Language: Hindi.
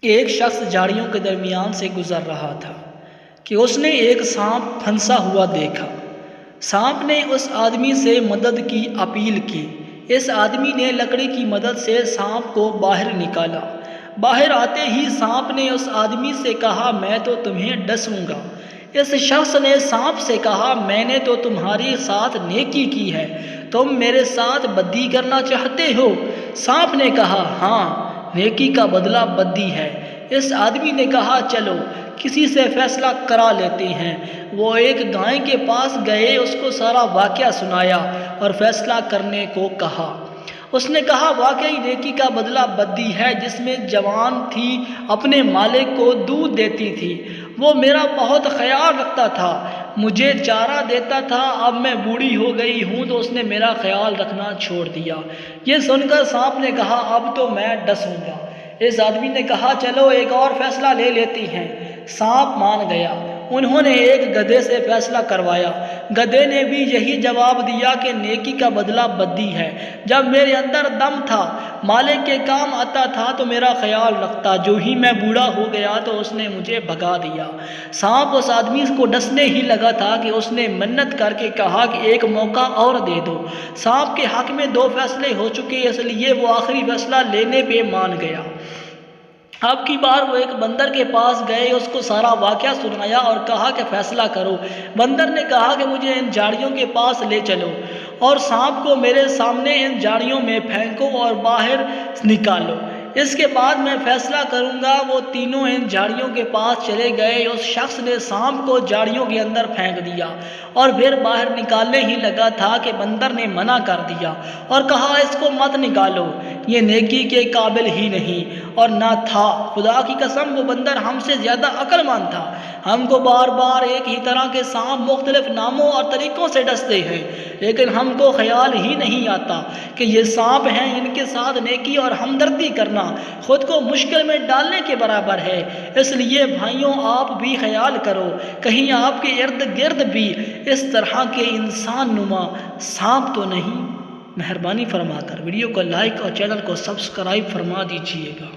एक शख्स झाड़ियों के दरमियान से गुजर रहा था कि उसने एक सांप फंसा हुआ देखा। सांप ने उस आदमी से मदद की अपील की। इस आदमी ने लकड़ी की मदद से सांप को बाहर निकाला। बाहर आते ही सांप ने उस आदमी से कहा, मैं तो तुम्हें डसूंगा। इस शख्स ने सांप से कहा, मैंने तो तुम्हारे साथ नेकी की है, तुम मेरे साथ बद्दी करना चाहते हो? सांप ने कहा, हाँ, नेकी का बदला बद्दी है। इस आदमी ने कहा, चलो किसी से फैसला करा लेते हैं। वो एक गाय के पास गए, उसको सारा वाकया सुनाया और फैसला करने को कहा। उसने कहा, वाकई नेकी का बदला बद्दी है। जिसमें जवान थी अपने मालिक को दूध देती थी, वो मेरा बहुत ख्याल रखता था, मुझे चारा देता था। अब मैं बूढ़ी हो गई हूँ तो उसने मेरा ख्याल रखना छोड़ दिया। ये सुनकर सांप ने कहा, अब तो मैं डसूंगा। इस आदमी ने कहा, चलो एक और फैसला ले लेती हैं। सांप मान गया। उन्होंने एक गधे से फैसला करवाया। गधे ने भी यही जवाब दिया कि नेकी का बदला बद्दी है। जब मेरे अंदर दम था, मालिक के काम आता था तो मेरा ख्याल रखता, जो ही मैं बूढ़ा हो गया तो उसने मुझे भगा दिया। सांप उस आदमी को डसने ही लगा था कि उसने मन्नत करके कहा कि एक मौका और दे दो। सांप के हक में 2 फैसले हो चुके, इसलिए वो आखिरी फैसला लेने पे मान गया। अब की बार वो एक बंदर के पास गए, उसको सारा वाकया सुनाया और कहा कि फैसला करो। बंदर ने कहा कि मुझे इन झाड़ियों के पास ले चलो और सांप को मेरे सामने इन झाड़ियों में फेंको और बाहर निकालो, इसके बाद मैं फैसला करूंगा। वो तीनों इन झाड़ियों के पास चले गए। उस शख्स ने सांप को झाड़ियों के अंदर फेंक दिया और फिर बाहर निकालने ही लगा था कि बंदर ने मना कर दिया और कहा, इसको मत निकालो, ये नेकी के काबिल ही नहीं और ना था। खुदा की कसम, वो बंदर हमसे ज़्यादा अक्लमंद था। हमको बार बार एक ही तरह के सांप मुख्तलिफ नामों और तरीक़ों से डसते हैं, लेकिन हमको ख्याल ही नहीं आता कि ये सांप हैं। इनके साथ नेकी और हमदर्दी करना खुद को मुश्किल में डालने के बराबर है। इसलिए भाइयों, आप भी ख्याल करो, कहीं आपके इर्द गिर्द भी इस तरह के इंसान नुमा सांप तो नहीं। मेहरबानी फरमाकर वीडियो को लाइक और चैनल को सब्सक्राइब फरमा दीजिएगा।